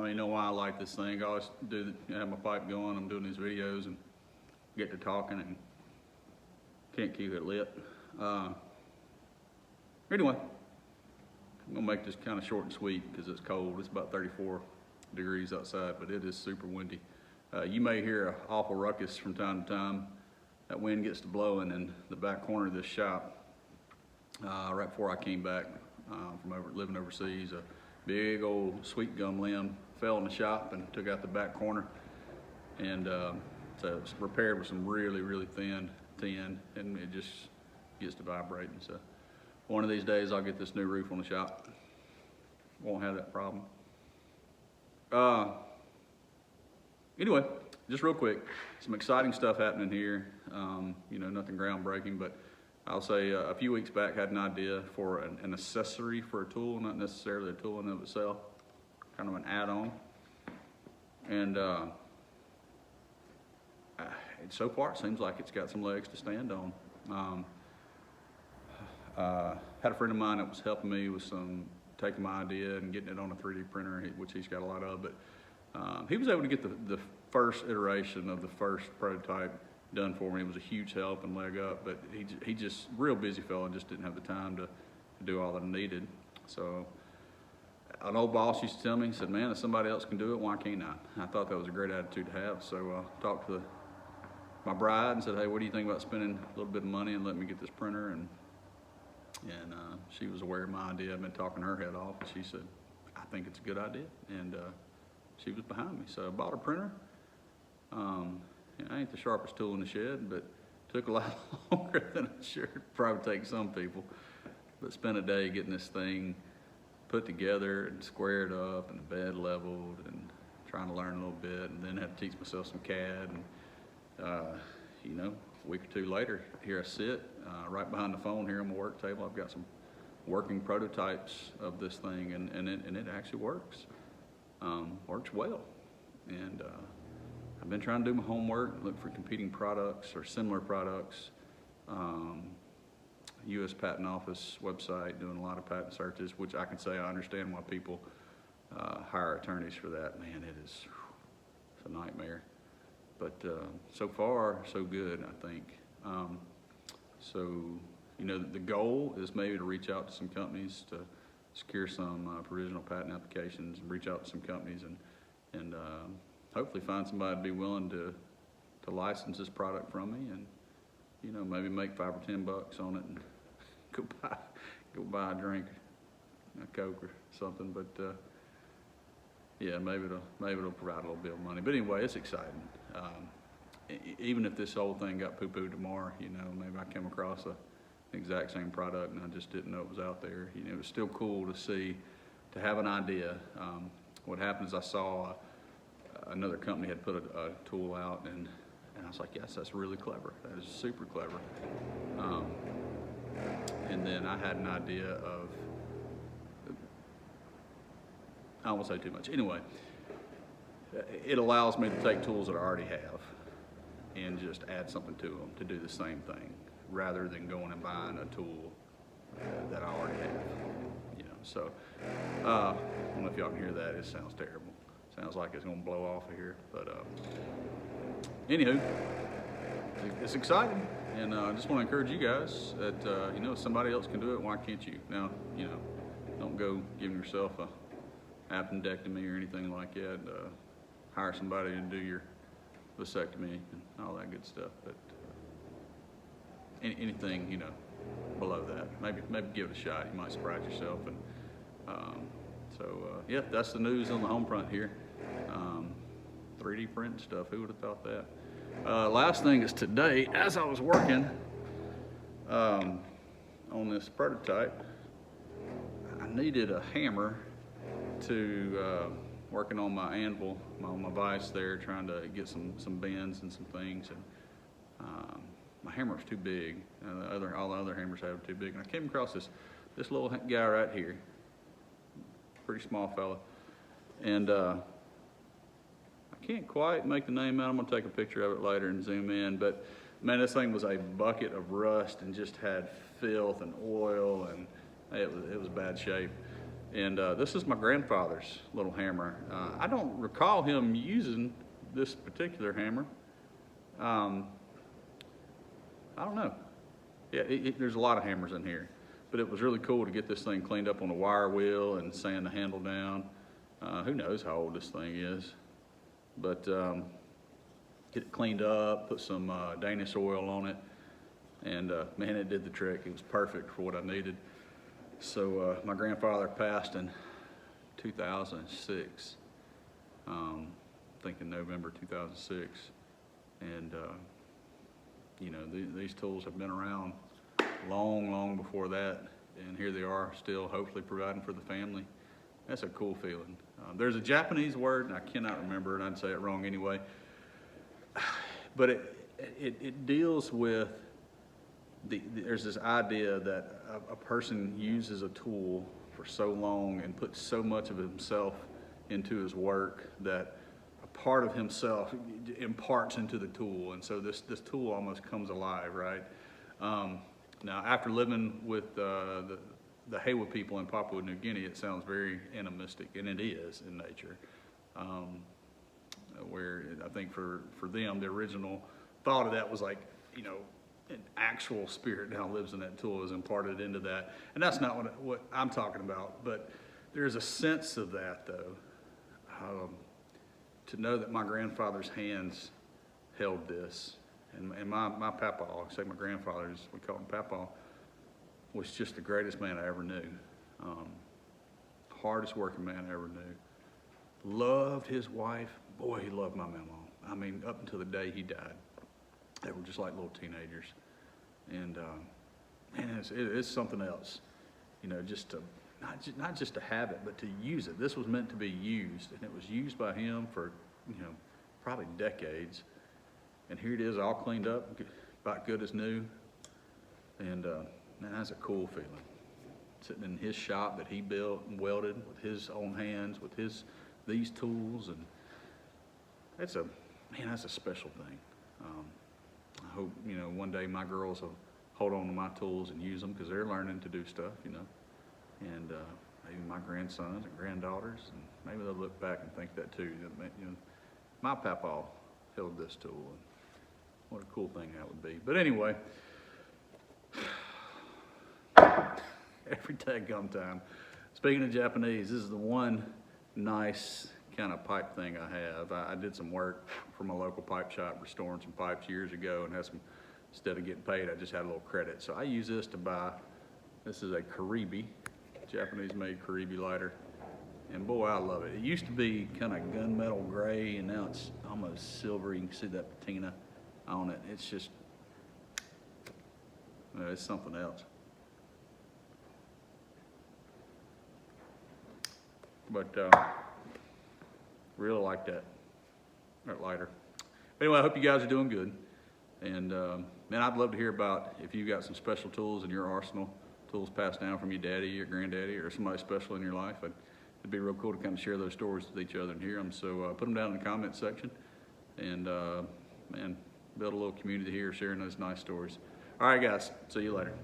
I mean, you know why I like this thing. I always have my pipe going. I'm doing these videos and get to talking and can't keep it lit. Anyway, I'm gonna make this kind of short and sweet because it's cold. It's about 34 degrees outside, but it is super windy. You may hear an awful ruckus from time to time. That wind gets to blowing in the back corner of this shop. Right before I came back from living overseas, a big old sweet gum limb fell in the shop and took out the back corner. And so it's repaired with some really thin tin, and it just gets to vibrating. So one of these days I'll get this new roof on the shop. Won't have that problem. Anyway, just real quick, some exciting stuff happening here. You know, nothing groundbreaking, but I'll say a few weeks back had an idea for an accessory for a tool, not necessarily a tool in and of itself, kind of an add-on. And so far it seems like it's got some legs to stand on. Had a friend of mine that was helping me with taking my idea and getting it on a 3D printer, which he's got a lot of, but he was able to get the first iteration of the first prototype done for me. It was a huge help and leg up, but he just, real busy fella, just didn't have the time to do all that I needed. So an old boss used to tell me, he said, man, if somebody else can do it, why can't I? I thought that was a great attitude to have. So I talked to my bride and said, hey, what do you think about spending a little bit of money and letting me get this printer? And she was aware of my idea. I've been talking her head off, and she said, I think it's a good idea. And she was behind me. So I bought a printer. I ain't the sharpest tool in the shed, but it took a lot longer than I'm sure it'd probably take some people. But spent a day getting this thing put together and squared up and the bed leveled and trying to learn a little bit, and then had to teach myself some CAD. And you know, a week or two later, here I sit right behind the phone here on my work table. I've got some working prototypes of this thing, and it actually works. Works well. And I've been trying to do my homework, look for competing products or similar products. U.S. Patent Office website, doing a lot of patent searches, which I can say I understand why people hire attorneys for that. Man, it's a nightmare. But so far, so good, I think. So, you know, the goal is maybe to reach out to some companies to secure some provisional patent applications, and reach out to some companies and hopefully find somebody to be willing to license this product from me, and, you know, maybe make $5 or $10 on it and go buy a drink, a Coke or something. But yeah, maybe it'll provide a little bit of money. But anyway, it's exciting. Even if this whole thing got poo-pooed tomorrow, you know, maybe I came across the exact same product and I just didn't know it was out there. You know, it was still cool to see, to have an idea. What happened is I saw another company had put a tool out, and I was like, yes, that's really clever. That is super clever. And then I had an idea of, I won't say too much. Anyway, it allows me to take tools that I already have and just add something to them to do the same thing, rather than going and buying a tool that I already have. You know, so I don't know if y'all can hear that. It sounds terrible. Sounds like it's gonna blow off of here, but anywho, it's exciting, and I just want to encourage you guys that you know, if somebody else can do it, why can't you? Now, you know, don't go giving yourself a appendectomy or anything like that. Hire somebody to do your vasectomy and all that good stuff, but anything, you know, below that, maybe give it a shot. You might surprise yourself. And yeah, that's the news on the home front here. 3D print stuff, who would have thought that? Last thing is today, as I was working on this prototype, I needed a hammer to working on my anvil, on my vise there, trying to get some bends and some things, and my hammer was too big. All the other hammers have too big, and I came across this little guy right here, pretty small fella, and I can't quite make the name out. I'm gonna take a picture of it later and zoom in, but man, this thing was a bucket of rust and just had filth and oil, and it was bad shape. And this is my grandfather's little hammer. I don't recall him using this particular hammer. I don't know. Yeah, there's a lot of hammers in here, but it was really cool to get this thing cleaned up on the wire wheel and sand the handle down. Who knows how old this thing is, but get it cleaned up, put some Danish oil on it, and man, it did the trick. It was perfect for what I needed. So my grandfather passed in 2006, I think in November 2006, and you know, these tools have been around long before that, and here they are still hopefully providing for the family. That's a cool feeling. There's a Japanese word, and I cannot remember it, I'd say it wrong anyway, but it deals with there's this idea that a person uses a tool for so long and puts so much of himself into his work that a part of himself imparts into the tool, and so this tool almost comes alive, right? Now, after living with the Haywa people in Papua New Guinea, it sounds very animistic, and it is in nature. Where I think for them, the original thought of that was like, you know, an actual spirit now lives in that tool, is imparted into that. And that's not what I'm talking about, but there's a sense of that, though. To know that my grandfather's hands held this, and my papa, I say my grandfather, we call him papa, was just the greatest man I ever knew. Hardest working man I ever knew. Loved his wife. Boy, he loved my mama. I mean, up until the day he died. They were just like little teenagers. And man, it's something else, you know, just to, not just to have it, but to use it. This was meant to be used, and it was used by him for, you know, probably decades. And here it is, all cleaned up, about good as new. And man, that's a cool feeling. Sitting in his shop that he built and welded with his own hands, with these tools, and that's a special thing. I hope, you know, one day my girls will hold on to my tools and use them, because they're learning to do stuff, you know. And maybe my grandsons and granddaughters, and maybe they'll look back and think that too. You know, my papa held this tool, and what a cool thing that would be. But anyway, every daggum time. Speaking of Japanese, this is the one nice kind of pipe thing I have. I did some work for my local pipe shop, restoring some pipes years ago, and had some, instead of getting paid, I just had a little credit. So I use this to buy, this is a Karibi, Japanese-made Karibi lighter, and boy, I love it. It used to be kind of gunmetal gray, and now it's almost silver. You can see that patina on it. It's just, it's something else. But really like that lighter. Anyway, I hope you guys are doing good. And man, I'd love to hear about if you've got some special tools in your arsenal, tools passed down from your daddy or granddaddy or somebody special in your life. It'd be real cool to kind of share those stories with each other and hear them. So put them down in the comment section, and man, build a little community here sharing those nice stories. All right, guys, see you later.